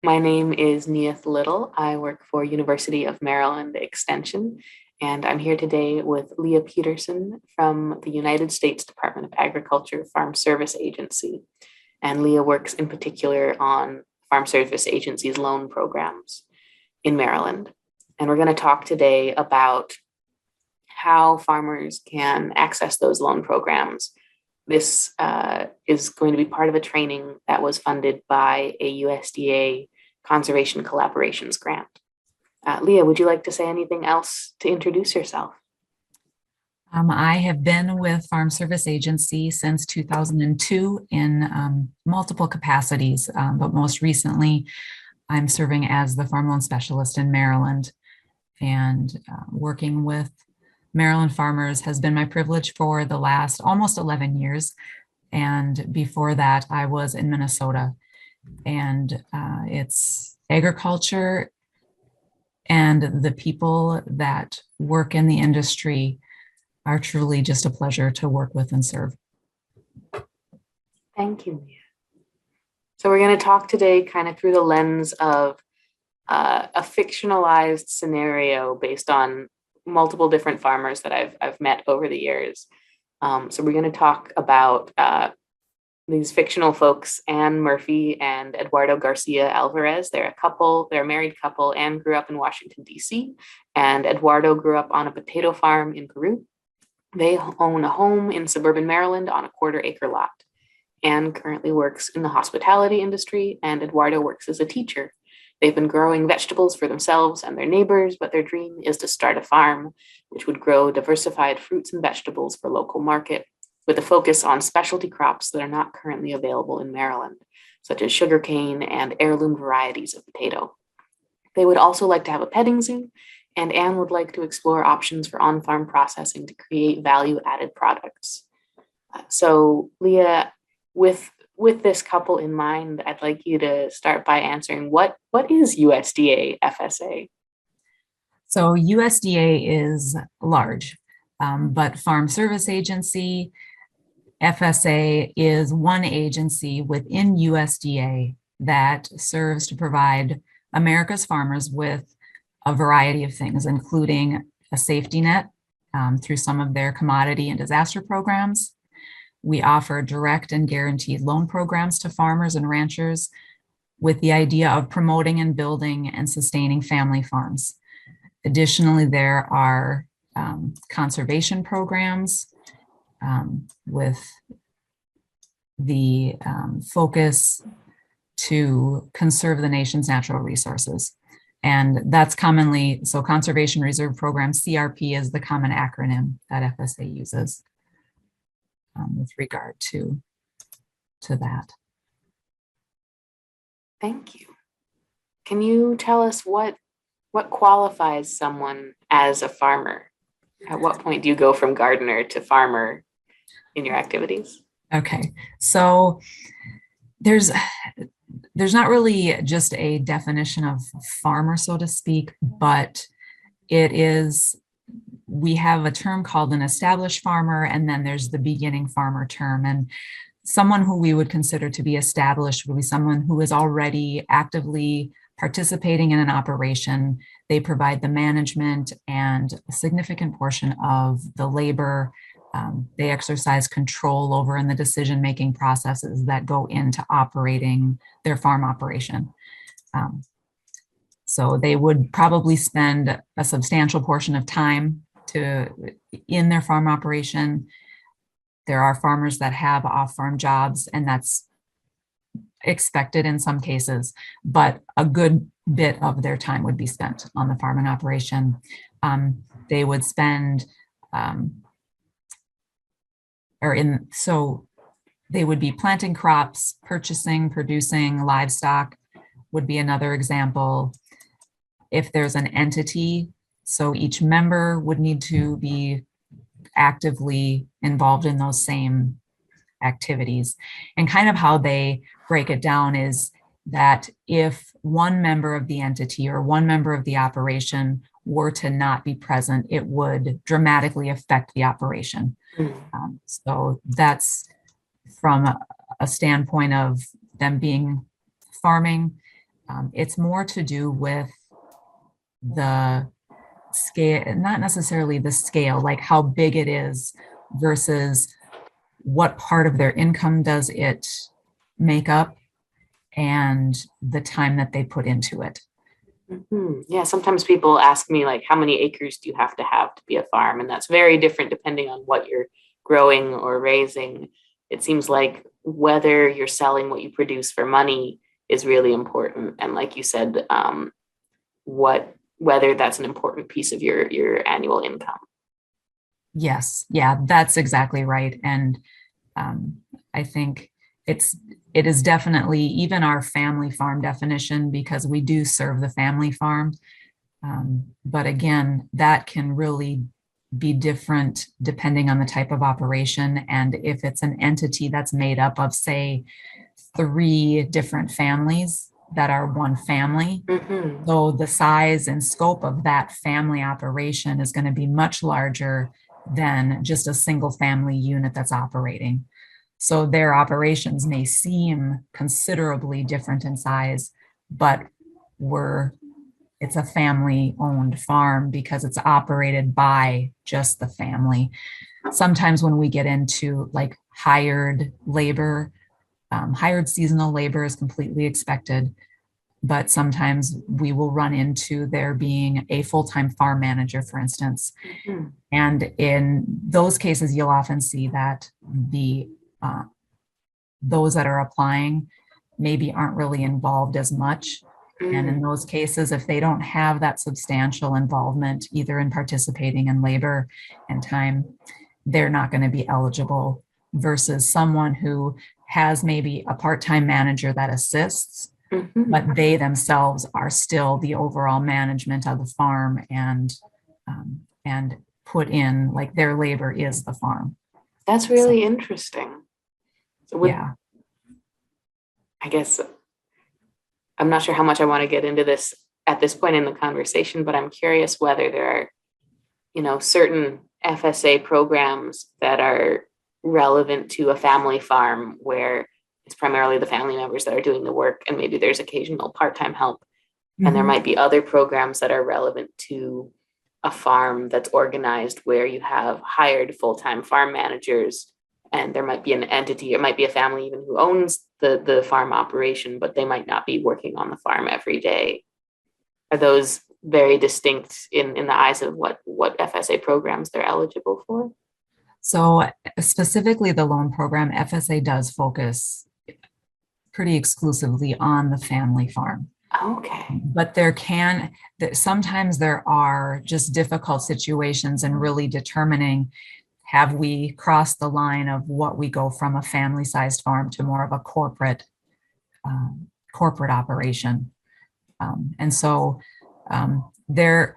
My name is Neith Little. I work for University of Maryland Extension, and I'm here today with Leah Petersen from the United States Department of Agriculture Farm Service Agency. And Leah works in particular on Farm Service Agency's loan programs in Maryland. And we're going to talk today about how farmers can access those loan programs. This is going to be part of a training that was funded by a USDA Conservation Collaborations grant. Leah, would you like to say anything else to introduce yourself? I have been with Farm Service Agency since 2002 in multiple capacities, but most recently I'm serving as the Farm Loan Specialist in Maryland, and working with Maryland farmers has been my privilege for the last almost 11 years. And before that, I was in Minnesota. And it's agriculture and the people that work in the industry are truly just a pleasure to work with and serve. Thank you, Leah. So we're going to talk today kind of through the lens of a fictionalized scenario based on multiple different farmers that I've met over the years. So we're going to talk about these fictional folks, Ann Murphy and Eduardo Garcia Alvarez. They're a couple, they're a married couple. Ann grew up in Washington, D.C., and Eduardo grew up on a potato farm in Peru. They own a home in suburban Maryland on a quarter-acre lot. Ann currently works in the hospitality industry, and Eduardo works as a teacher. They've been growing vegetables for themselves and their neighbors, but their dream is to start a farm which would grow diversified fruits and vegetables for local market, with a focus on specialty crops that are not currently available in Maryland, such as sugarcane and heirloom varieties of potato. They would also like to have a petting zoo, and Ann would like to explore options for on-farm processing to create value-added products. So, Leah, with this couple in mind, I'd like you to start by answering what is USDA FSA? So USDA is large, but Farm Service Agency, FSA is one agency within USDA that serves to provide America's farmers with a variety of things, including a safety net through some of their commodity and disaster programs. We offer direct and guaranteed loan programs to farmers and ranchers with the idea of promoting and building and sustaining family farms. Additionally, there are conservation programs with the focus to conserve the nation's natural resources. And that's commonly, so Conservation Reserve Program, CRP is the common acronym that FSA uses with regard to that. Thank you. Can you tell us what qualifies someone as a farmer? At what point do you go from gardener to farmer in your activities? Okay, so there's not really just a definition of farmer, so to speak, but it is, we have a term called an established farmer, and then there's the beginning farmer term. And someone who we would consider to be established would be someone who is already actively participating in an operation. They provide the management and a significant portion of the labor. They exercise control over in the decision-making processes that go into operating their farm operation. So they would probably spend a substantial portion of time in their farm operation. There are farmers that have off-farm jobs, and that's expected in some cases, but a good bit of their time would be spent on the farming operation. They would spend, so they would be planting crops, purchasing, producing livestock would be another example. If there's an entity, so each member would need to be actively involved in those same activities. And kind of how they break it down is that if one member of the entity or one member of the operation were to not be present, it would dramatically affect the operation. So that's from a standpoint of them being farming. It's more to do with the scale, not necessarily the scale, like how big it is versus what part of their income does it make up and the time that they put into it. Yeah, sometimes people ask me, like, how many acres do you have to be a farm? And that's very different depending on what you're growing or raising. It seems like whether you're selling what you produce for money is really important. And like you said, whether that's an important piece of your annual income. Yes, yeah, that's exactly right. And I think it is definitely even our family farm definition, because we do serve the family farm. But again, that can really be different depending on the type of operation. And if it's an entity that's made up of, say, 3 different families that are one family, so the size and scope of that family operation is going to be much larger than just a single family unit that's operating. So their operations may seem considerably different in size, but it's a family-owned farm because it's operated by just the family. Sometimes when we get into like hired labor, hired seasonal labor is completely expected, but sometimes we will run into there being a full-time farm manager, for instance. And in those cases, you'll often see that those that are applying maybe aren't really involved as much. And in those cases, if they don't have that substantial involvement, either in participating in labor and time, they're not going to be eligible, versus someone who has maybe a part-time manager that assists, but they themselves are still the overall management of the farm and put in, like, their labor is the farm. That's really interesting. So yeah. I guess I'm not sure how much I want to get into this at this point in the conversation, but I'm curious whether there are, certain FSA programs that are relevant to a family farm where it's primarily the family members that are doing the work, and maybe there's occasional part-time help. And there might be other programs that are relevant to a farm that's organized where you have hired full-time farm managers, and there might be an entity, it might be a family even who owns the farm operation, but they might not be working on the farm every day. Are those very distinct in the eyes of what FSA programs they're eligible for? So specifically the loan program, FSA does focus pretty exclusively on the family farm. Okay. But sometimes there are just difficult situations in really determining, have we crossed the line of what we go from a family-sized farm to more of a corporate operation. And so there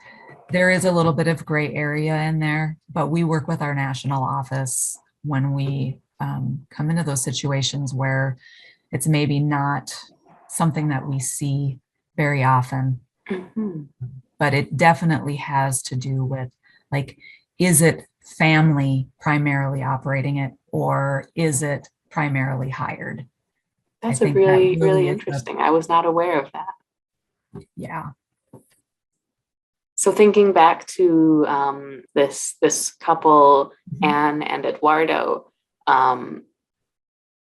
is a little bit of gray area in there, but we work with our national office when we come into those situations where it's maybe not something that we see very often. But it definitely has to do with, like, is it family primarily operating it, or is it primarily hired? That's really interesting. I was not aware of that. Yeah. So thinking back to this couple, Ann and Eduardo,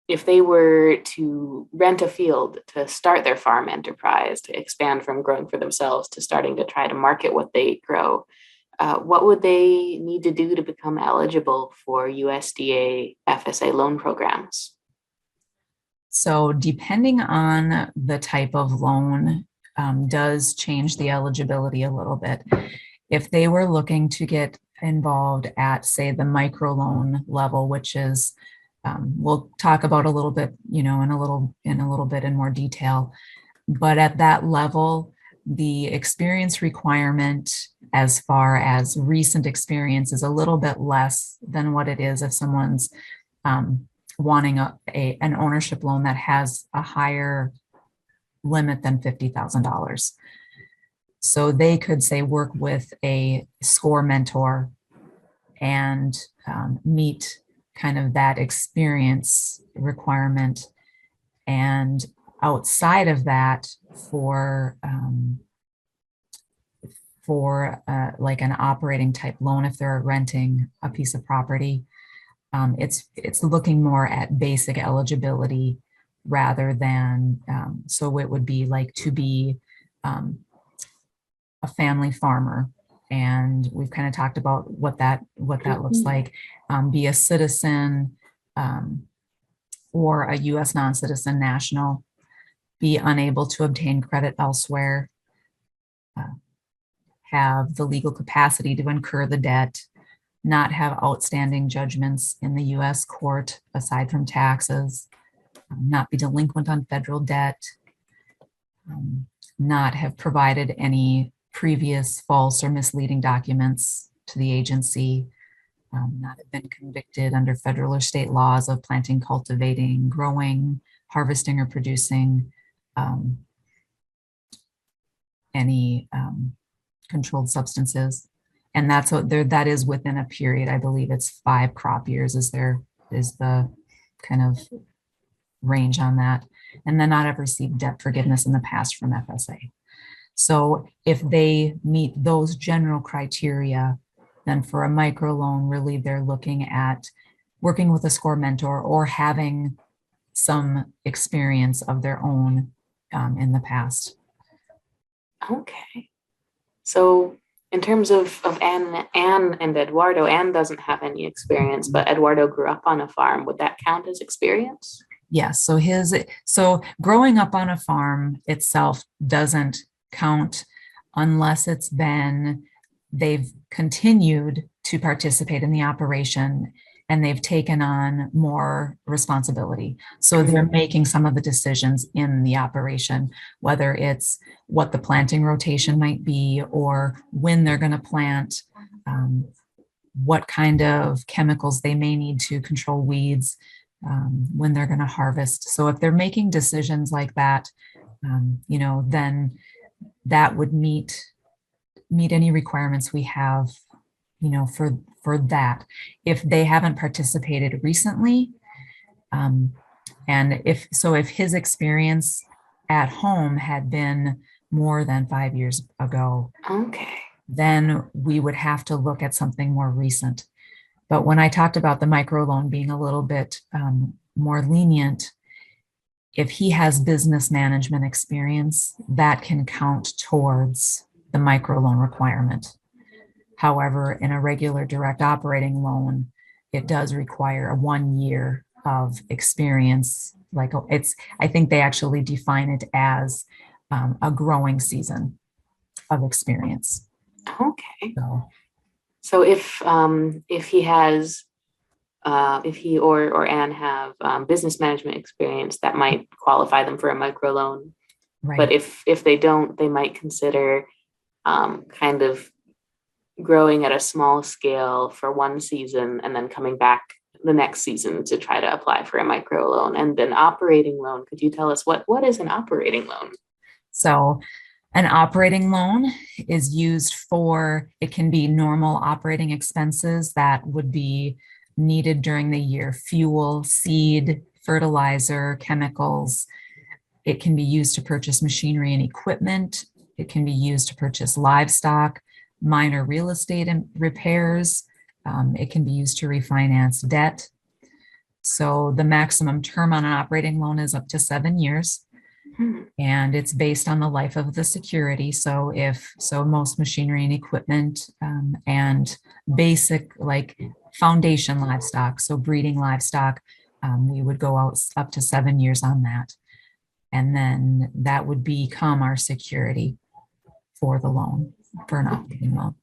if they were to rent a field to start their farm enterprise, to expand from growing for themselves to starting to try to market what they grow, what would they need to do to become eligible for USDA FSA loan programs? So depending on the type of loan, does change the eligibility a little bit. If they were looking to get involved at, say, the microloan level, which is we'll talk about a little bit, in a little bit in more detail. But at that level, the experience requirement, as far as recent experience, is a little bit less than what it is if someone's wanting an ownership loan that has a higher limit than $50,000. So they could, say, work with a SCORE mentor and meet kind of that experience requirement. And outside of that, for like an operating type loan if they're renting a piece of property. It's looking more at basic eligibility rather than, so it would be like to be a family farmer. And we've kind of talked about what that looks like. Be a citizen or a US non-citizen national, be unable to obtain credit elsewhere, have the legal capacity to incur the debt, not have outstanding judgments in the US court aside from taxes, not be delinquent on federal debt, not have provided any previous false or misleading documents to the agency, not have been convicted under federal or state laws of planting, cultivating, growing, harvesting, or producing any controlled substances. And that's what that is within a period. I believe it's 5 crop years is the kind of range on that. And then not have received debt forgiveness in the past from FSA. So if they meet those general criteria, then for a microloan, really they're looking at working with a SCORE mentor or having some experience of their own in the past. Okay. So in terms of Ann and Eduardo, Ann doesn't have any experience, but Eduardo grew up on a farm. Would that count as experience? Yes. So growing up on a farm itself doesn't count unless they've continued to participate in the operation and they've taken on more responsibility. So they're making some of the decisions in the operation, whether it's what the planting rotation might be or when they're going to plant, what kind of chemicals they may need to control weeds, when they're going to harvest. So if they're making decisions like that, then that would meet any requirements we have, for that. If they haven't participated recently, and if his experience at home had been more than 5 years ago, okay, then we would have to look at something more recent. But when I talked about the microloan being a little bit more lenient, if he has business management experience, that can count towards the microloan requirement. However, in a regular direct operating loan, it does require 1 year of experience. I think they actually define it as a growing season of experience. Okay. So if he or Ann have business management experience, that might qualify them for a microloan. Right. But if they don't, they might consider kind of growing at a small scale for 1 season and then coming back the next season to try to apply for a microloan. And an operating loan, could you tell us what is an operating loan? So an operating loan is used for, it can be normal operating expenses that would be needed during the year: fuel, seed, fertilizer, chemicals. It can be used to purchase machinery and equipment. It can be used to purchase livestock, minor real estate and repairs. It can be used to refinance debt. So the maximum term on an operating loan is up to 7 years. And it's based on the life of the security. So most machinery and equipment and basic like foundation livestock, so breeding livestock, we would go out up to 7 years on that. And then that would become our security for the loan, for an operating loan.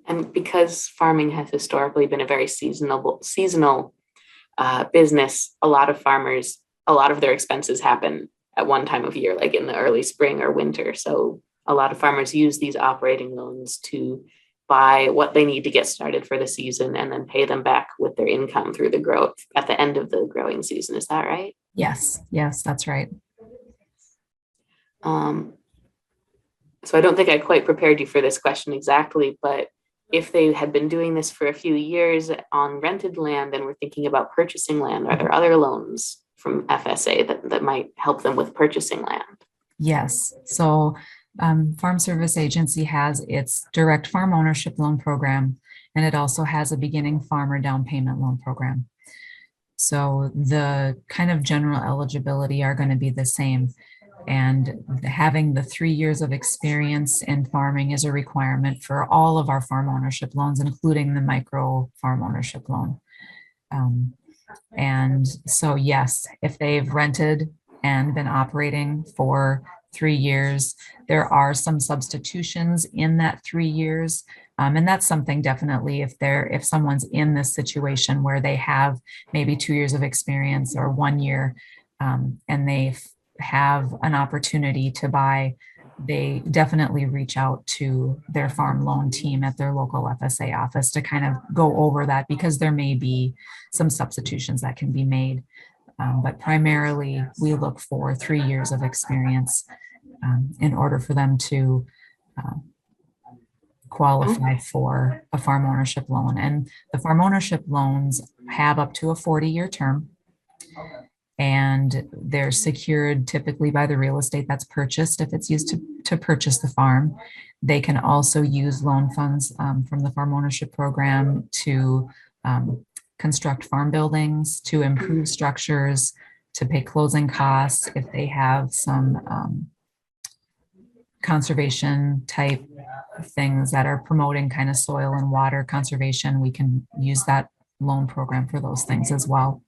And because farming has historically been a very seasonal business, a lot of their expenses happen at one time of year, like in the early spring or winter. So a lot of farmers use these operating loans to buy what they need to get started for the season and then pay them back with their income through the growth at the end of the growing season. Is that right? Yes, that's right. So I don't think I quite prepared you for this question exactly, but if they had been doing this for a few years on rented land and were thinking about purchasing land, are there other loans from FSA that might help them with purchasing land? Yes. So Farm Service Agency has its direct farm ownership loan program, and it also has a beginning farmer down payment loan program. So the kind of general eligibility are going to be the same. And having the 3 years of experience in farming is a requirement for all of our farm ownership loans, including the micro farm ownership loan. And so, yes, if they've rented and been operating for 3 years, there are some substitutions in that 3 years. And that's something definitely if someone's in this situation where they have maybe 2 years of experience or 1 year, and they have an opportunity to buy, they definitely reach out to their farm loan team at their local FSA office to kind of go over that, because there may be some substitutions that can be made. But primarily, we look for 3 years of experience in order for them to qualify for a farm ownership loan. And the farm ownership loans have up to a 40-year term, and they're secured typically by the real estate that's purchased if it's used to purchase the farm. They can also use loan funds from the farm ownership program to construct farm buildings, to improve structures, to pay closing costs. If they have some conservation type things that are promoting kind of soil and water conservation, we can use that loan program for those things as well.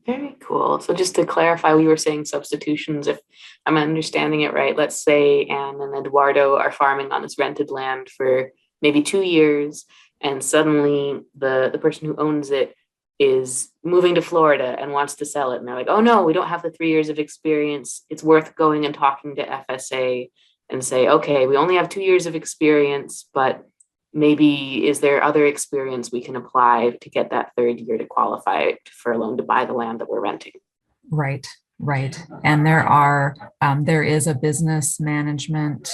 Very cool. So just to clarify, we were saying substitutions. If I'm understanding it right, let's say Anne and Eduardo are farming on this rented land for maybe 2 years, and suddenly the person who owns it is moving to Florida and wants to sell it. And they're like, oh no, we don't have the 3 years of experience. It's worth going and talking to FSA and say, okay, we only have 2 years of experience, but maybe is there other experience we can apply to get that third year to qualify for a loan to buy the land that we're renting? Right, right. And there is a business management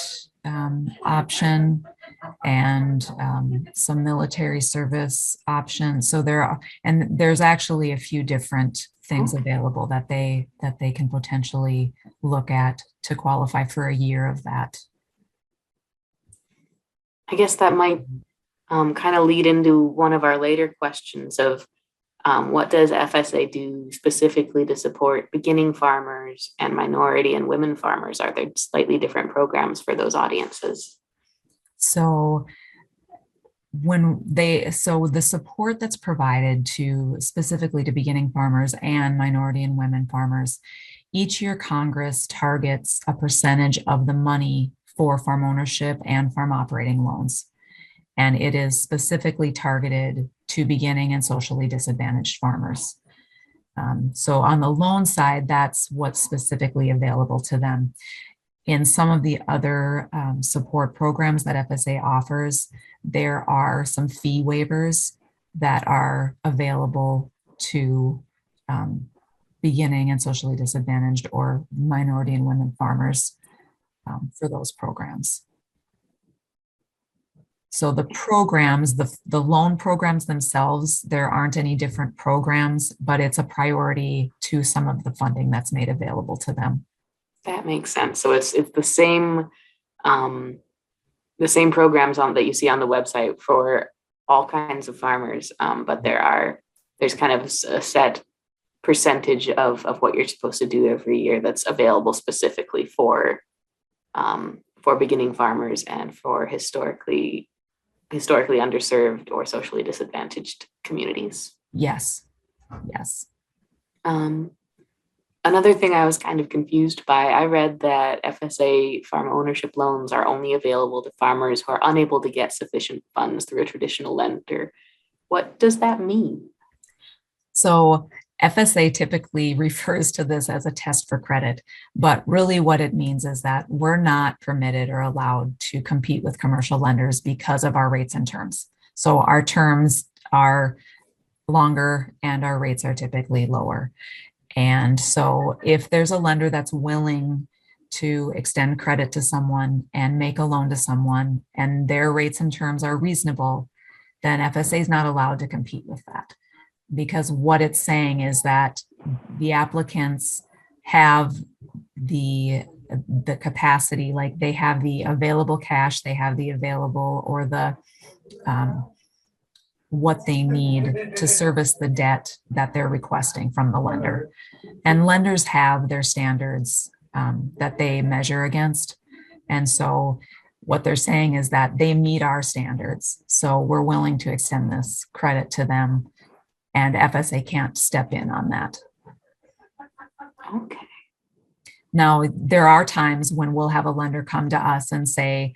option, and some military service options. So there's actually a few different things available that they can potentially look at to qualify for a year of that. I guess that might kind of lead into one of our later questions of what does FSA do specifically to support beginning farmers and minority and women farmers? Are there slightly different programs for those audiences? So the support that's provided to specifically to beginning farmers and minority and women farmers, each year Congress targets a percentage of the money for farm ownership and farm operating loans. And it is specifically targeted to beginning and socially disadvantaged farmers. So on the loan side, that's what's specifically available to them. In some of the other support programs that FSA offers, there are some fee waivers that are available to beginning and socially disadvantaged or minority and women farmers for those programs. So the programs, the loan programs themselves, there aren't any different programs, but it's a priority to some of the funding that's made available to them. That makes sense. So it's the same programs that you see on the website for all kinds of farmers, but there's kind of a set percentage of what you're supposed to do every year that's available specifically for beginning farmers and for historically underserved or socially disadvantaged communities. Yes. Another thing I was kind of confused by, I read that FSA farm ownership loans are only available to farmers who are unable to get sufficient funds through a traditional lender. What does that mean? So FSA typically refers to this as a test for credit, but really what it means is that we're not permitted or allowed to compete with commercial lenders because of our rates and terms. So our terms are longer and our rates are typically lower. And so if there's a lender that's willing to extend credit to someone and make a loan to someone and their rates and terms are reasonable, then FSA is not allowed to compete with that. Because what it's saying is that the applicants have the capacity, like they have the available cash, they have the available or the what they need to service the debt that they're requesting from the lender. And lenders have their standards that they measure against. And so what they're saying is that they meet our standards. So we're willing to extend this credit to them, and FSA can't step in on that. Okay. Now, there are times when we'll have a lender come to us and say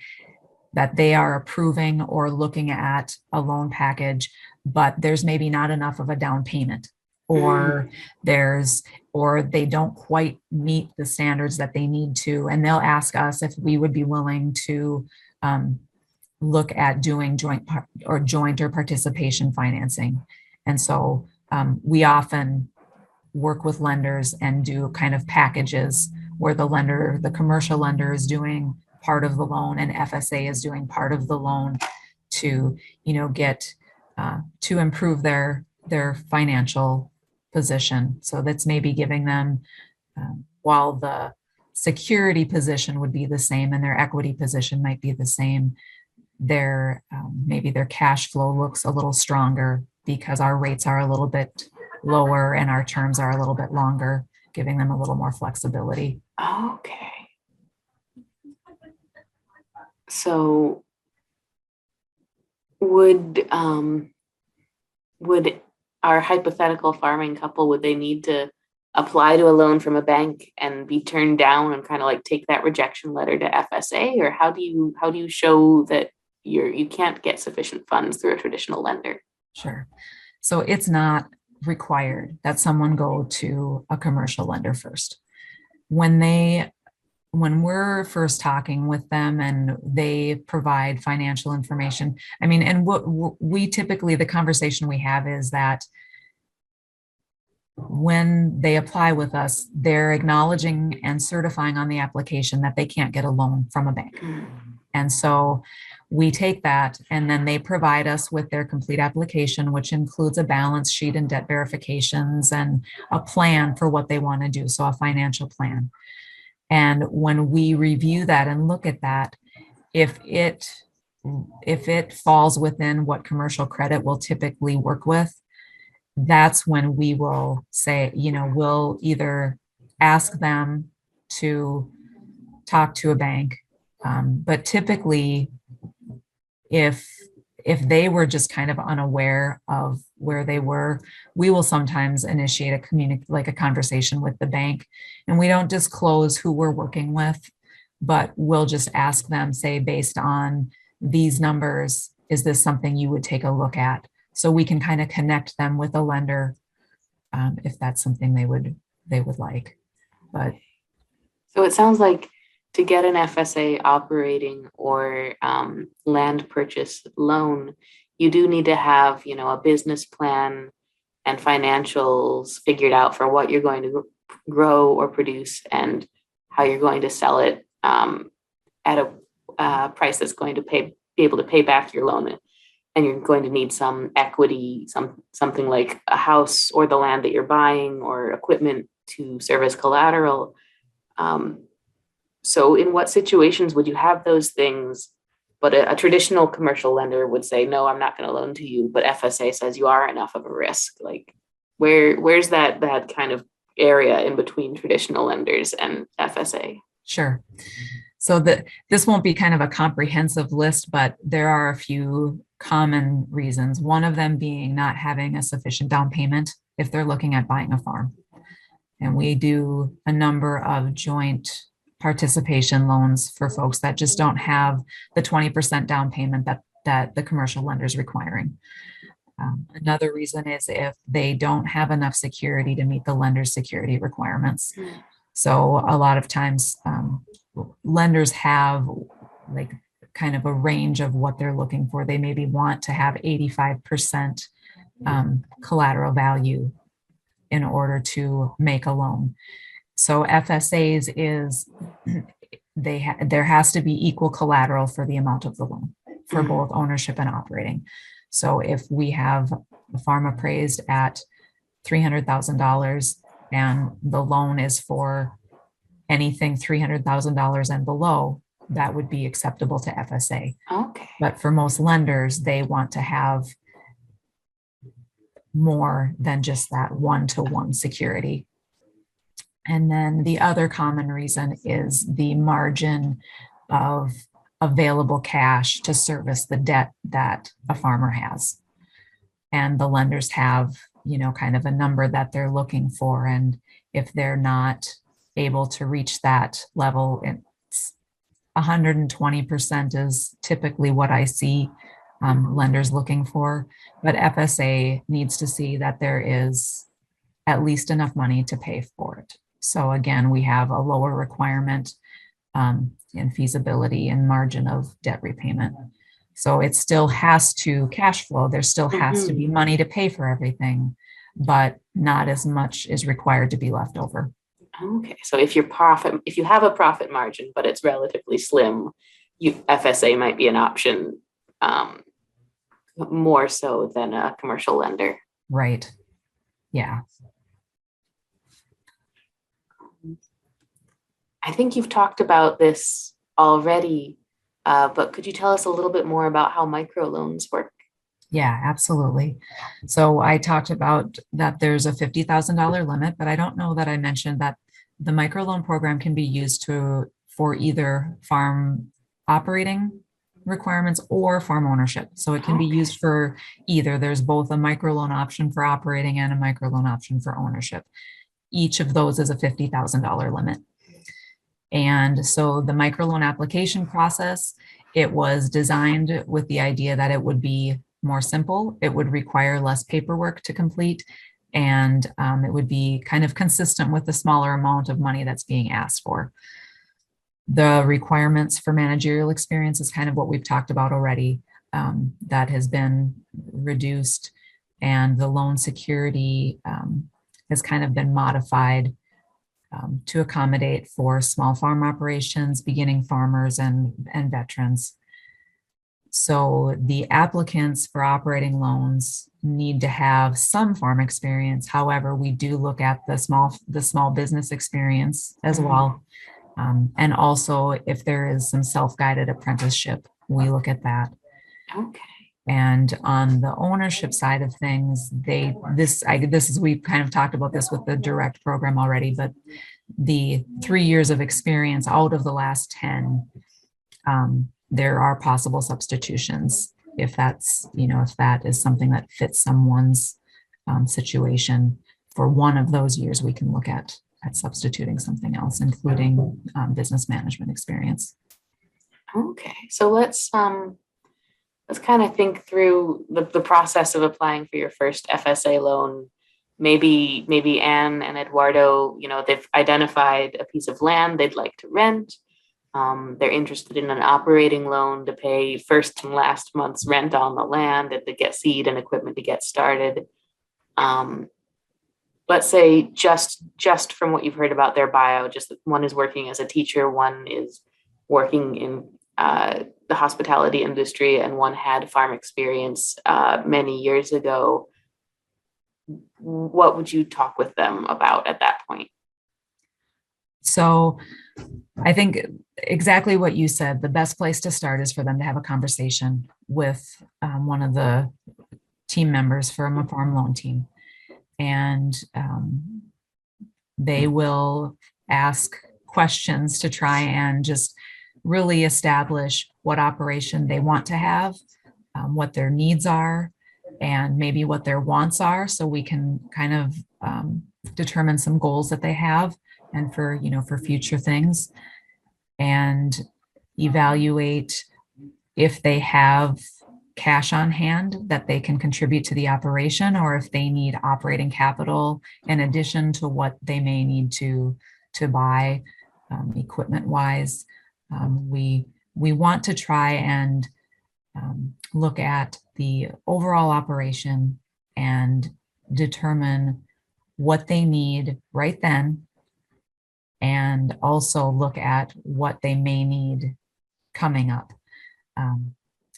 that they are approving or looking at a loan package, but there's maybe not enough of a down payment, or they don't quite meet the standards that they need to. And they'll ask us if we would be willing to look at doing joint or participation financing. And so we often work with lenders and do kind of packages where the commercial lender is doing part of the loan and FSA is doing part of the loan to, get to improve their financial position. So that's maybe giving them, while the security position would be the same and their equity position might be the same, maybe their cash flow looks a little stronger because our rates are a little bit lower and our terms are a little bit longer, giving them a little more flexibility. Okay. So would our hypothetical farming couple, would they need to apply to a loan from a bank and be turned down and kind of like take that rejection letter to FSA? Or how do you show that you can't get sufficient funds through a traditional lender? Sure. So it's not required that someone go to a commercial lender first. When we're first talking with them and they provide financial information, and what we typically, the conversation we have is that when they apply with us, they're acknowledging and certifying on the application that they can't get a loan from a bank. And so we take that and then they provide us with their complete application, which includes a balance sheet and debt verifications and a plan for what they want to do. So a financial plan. And when we review that and look at that, if it falls within what commercial credit will typically work with, that's when we will say, we'll either ask them to talk to a bank. But typically, if they were just kind of unaware of where they were, we will sometimes initiate a conversation with the bank, and we don't disclose who we're working with, but we'll just ask them, say, based on these numbers, is this something you would take a look at? So we can kind of connect them with a lender if that's something they would like. But so it sounds like to get an FSA operating or land purchase loan, you do need to have, a business plan and financials figured out for what you're going to grow or produce and how you're going to sell it at a price that's going to be able to pay back your loan. And you're going to need some equity, something like a house or the land that you're buying or equipment to serve as collateral. So in what situations would you have those things, but a traditional commercial lender would say, no, I'm not going to loan to you, but FSA says you are enough of a risk? Like where's that kind of area in between traditional lenders and FSA? Sure. So this won't be kind of a comprehensive list, but there are a few common reasons. One of them being not having a sufficient down payment if they're looking at buying a farm. And we do a number of joint participation loans for folks that just don't have the 20% down payment that the commercial lender is requiring. Another reason is if they don't have enough security to meet the lender's security requirements. So a lot of times lenders have like kind of a range of what they're looking for. They maybe want to have 85% collateral value in order to make a loan. So FSA's is there has to be equal collateral for the amount of the loan for both ownership and operating. So if we have a farm appraised at $300,000 and the loan is for anything $300,000 and below, that would be acceptable to FSA. Okay. But for most lenders, they want to have more than just that one-to-one security. And then the other common reason is the margin of available cash to service the debt that a farmer has. And the lenders have, kind of a number that they're looking for. And if they're not able to reach that level, it's 120% is typically what I see lenders looking for. But FSA needs to see that there is at least enough money to pay for it. So again, we have a lower requirement in feasibility and margin of debt repayment. So it still has to cash flow. There still has to be money to pay for everything, but not as much is required to be left over. Okay, so if you have a profit margin, but it's relatively slim, FSA might be an option more so than a commercial lender. Right. Yeah. I think you've talked about this already, but could you tell us a little bit more about how microloans work? Yeah, absolutely. So I talked about that there's a $50,000 limit, but I don't know that I mentioned that the microloan program can be used for either farm operating requirements or farm ownership. So it can be used for either. There's both a microloan option for operating and a microloan option for ownership. Each of those is a $50,000 limit. And so the microloan application process, it was designed with the idea that it would be more simple. It would require less paperwork to complete, and it would be kind of consistent with the smaller amount of money that's being asked for. The requirements for managerial experience is kind of what we've talked about already. That has been reduced, and the loan security has kind of been modified to accommodate for small farm operations, beginning farmers, and veterans. So the applicants for operating loans need to have some farm experience. However, we do look at the small business experience as well. And also if there is some self-guided apprenticeship, we look at that. Okay. And on the ownership side of things, we've kind of talked about this with the direct program already, but the 3 years of experience out of the last 10, there are possible substitutions if that is something that fits someone's situation. For one of those years, we can look at substituting something else, including business management experience. Okay, so let's kind of think through the process of applying for your first FSA loan. Maybe Ann and Eduardo, they've identified a piece of land they'd like to rent. They're interested in an operating loan to pay first and last month's rent on the land and to get seed and equipment to get started. Let's say just from what you've heard about their bio, just that one is working as a teacher, one is working in the hospitality industry, and one had farm experience many years ago. What would you talk with them about at that point? So I think exactly what you said, the best place to start is for them to have a conversation with one of the team members from a farm loan team. And they will ask questions to try and just really establish what operation they want to have, what their needs are, and maybe what their wants are, so we can kind of determine some goals that they have and for future things, and evaluate if they have cash on hand that they can contribute to the operation, or if they need operating capital in addition to what they may need to buy equipment wise. We want to try and look at the overall operation and determine what they need right then, and also look at what they may need coming up.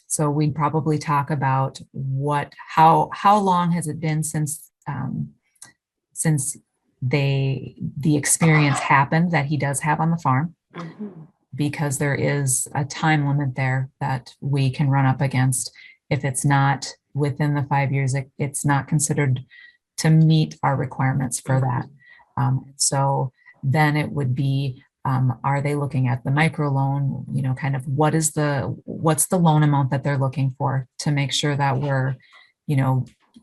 So we'd probably talk about how long has it been since they the experience happened that he does have on the farm, Mhm. because there is a time limit there that we can run up against. If it's not within the 5 years, it's not considered to meet our requirements for that. So then it would be, are they looking at the microloan, kind of what's the loan amount that they're looking for, to make sure that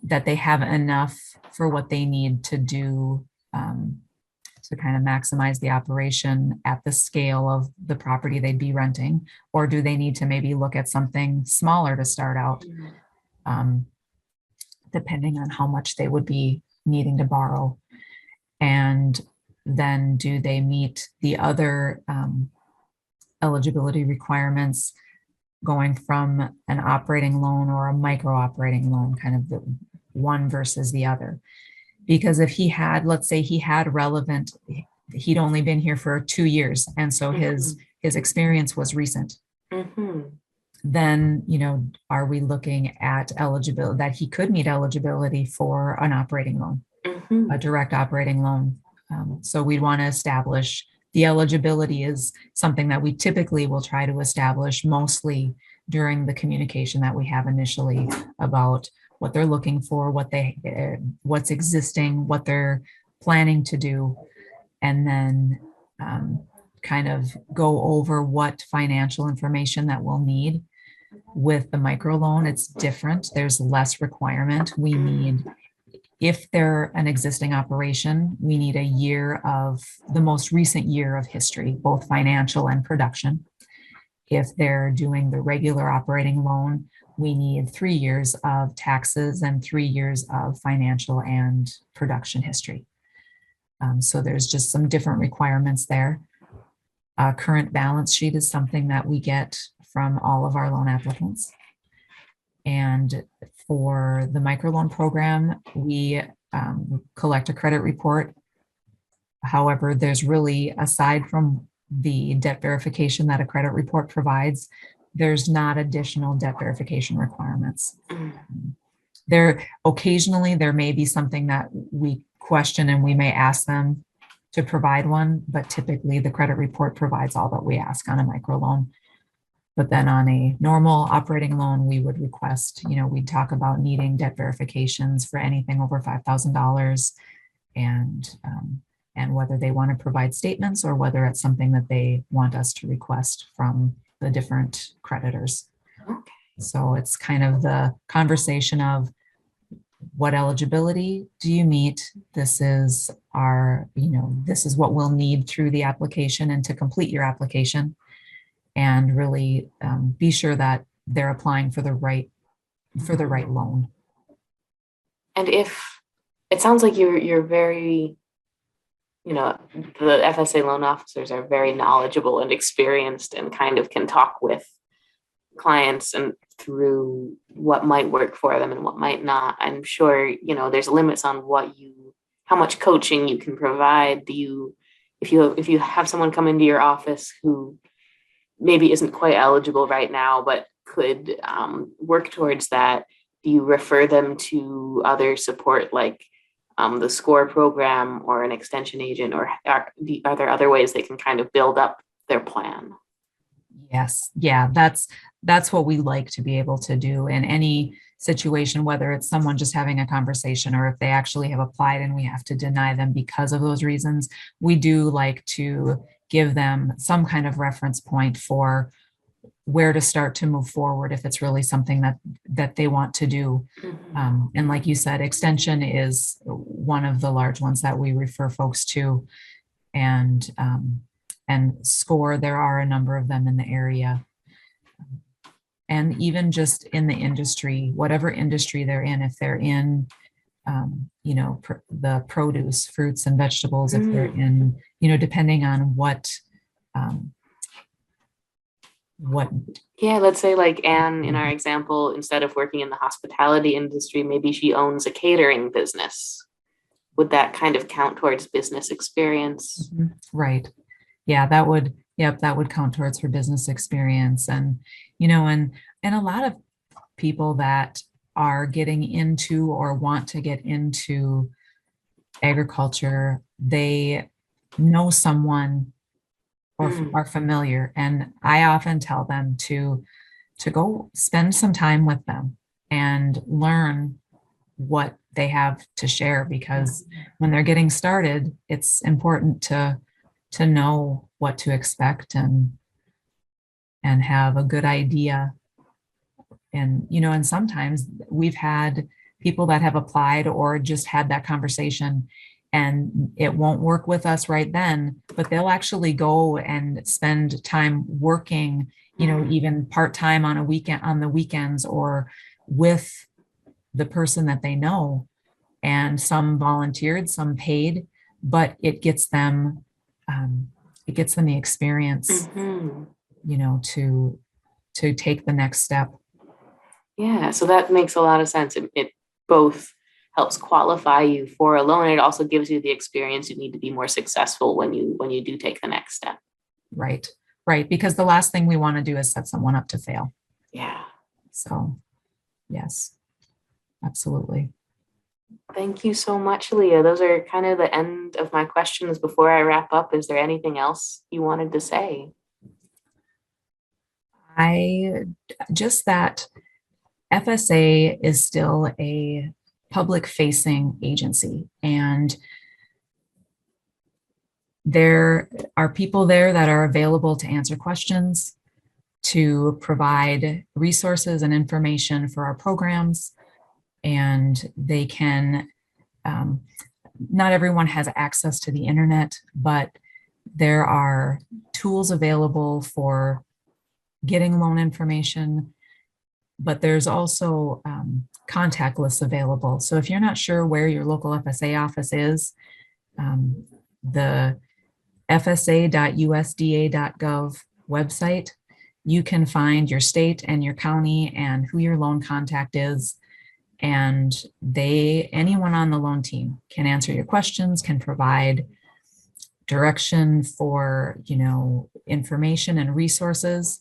that they have enough for what they need to do, to kind of maximize the operation at the scale of the property they'd be renting? Or do they need to maybe look at something smaller to start out, um, depending on how much they would be needing to borrow? And then do they meet the other eligibility requirements, going from an operating loan or a micro operating loan, kind of the one versus the other? Because if he had, let's say he had relevant, he'd only been here for 2 years, and so his experience was recent, then, are we looking at eligibility, that he could meet eligibility for an operating loan, a direct operating loan? So we'd want to establish the eligibility is something that we typically will try to establish mostly during the communication that we have initially about what they're looking for, what's existing, what they're planning to do, and then kind of go over what financial information that we'll need. With the microloan, it's different. There's less requirement. We need, if they're an existing operation, we need a year of the most recent year of history, both financial and production. If they're doing the regular operating loan, we need 3 years of taxes and 3 years of financial and production history. So there's just some different requirements there. Current balance sheet is something that we get from all of our loan applicants. And for the microloan program, we collect a credit report. However, there's really, aside from the debt verification that a credit report provides, there's not additional debt verification requirements. Occasionally there may be something that we question and we may ask them to provide one, but typically the credit report provides all that we ask on a microloan. But then on a normal operating loan, we would request, we'd talk about needing debt verifications for anything over $5,000, and whether they want to provide statements or whether it's something that they want us to request from the different creditors. Okay. So it's kind of the conversation of, what eligibility do you meet? This is this is what we'll need through the application and to complete your application, and really be sure that they're applying for the right loan. And if it sounds like you're very, the FSA loan officers are very knowledgeable and experienced and kind of can talk with clients and through what might work for them and what might not. I'm sure, there's limits on how much coaching you can provide. If you have someone come into your office who maybe isn't quite eligible right now, but could work towards that, do you refer them to other support, like the SCORE program or an extension agent, or are there other ways they can kind of build up their plan? Yes. Yeah, that's what we like to be able to do in any situation, whether it's someone just having a conversation or if they actually have applied and we have to deny them because of those reasons. We do like to give them some kind of reference point for where to start to move forward if it's really something that they want to do. And like you said, extension is one of the large ones that we refer folks to, and SCORE, there are a number of them in the area. And even just in the industry, whatever industry they're in, if they're in the produce, fruits and vegetables, if they're in, depending on what Yeah, let's say like Anne in our example, instead of working in the hospitality industry, maybe she owns a catering business. Would that kind of count towards business experience? Right. Yeah, that would count towards her business experience. And and a lot of people that are getting into or want to get into agriculture, they know someone or Mm. are familiar. And I often tell them to go spend some time with them and learn what they have to share, because when they're getting started, it's important to know what to expect and have a good idea. And and sometimes we've had people that have applied or just had that conversation and it won't work with us right then, but they'll actually go and spend time working, even part-time on a weekend, on the weekends, or with the person that they know. And some volunteered, some paid, but it gets them the experience, Mhm. to take the next step. Yeah, so that makes a lot of sense. It both helps qualify you for a loan. It also gives you the experience you need to be more successful when you do take the next step. Right, right. Because the last thing we want to do is set someone up to fail. Yeah. So, yes, absolutely. Thank you so much, Leah. Those are kind of the end of my questions. Before I wrap up, is there anything else you wanted to say? I just that FSA is still a public facing agency, and there are people there that are available to answer questions, to provide resources and information for our programs, and they can um, not everyone has access to the internet, but there are tools available for getting loan information, but there's also contact lists available. So if you're not sure where your local FSA office is, the fsa.usda.gov website, you can find your state and your county and who your loan contact is. And anyone on the loan team can answer your questions, can provide direction for, information and resources.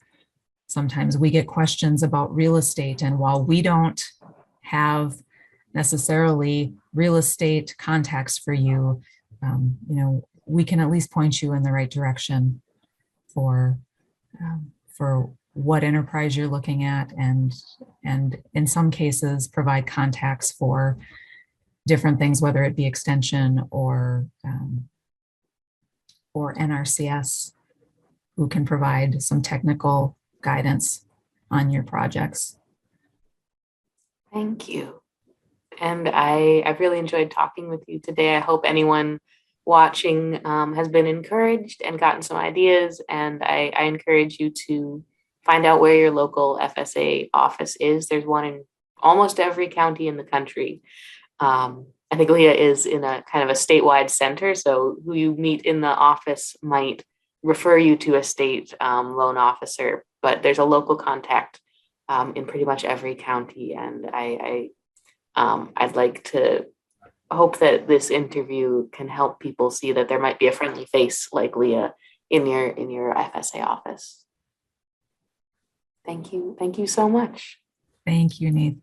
Sometimes we get questions about real estate, and while we don't have necessarily real estate contacts for you, we can at least point you in the right direction for what enterprise you're looking at, and in some cases provide contacts for different things, whether it be extension or NRCS, who can provide some technical guidance on your projects. Thank you. And I've really enjoyed talking with you today. I hope anyone watching has been encouraged and gotten some ideas. And I encourage you to find out where your local FSA office is. There's one in almost every county in the country. I think Leah is in a kind of a statewide center, so who you meet in the office might refer you to a state loan officer, but there's a local contact in pretty much every county. And I'd like to hope that this interview can help people see that there might be a friendly face like Leah in your FSA office. Thank you so much. Thank you, Neith.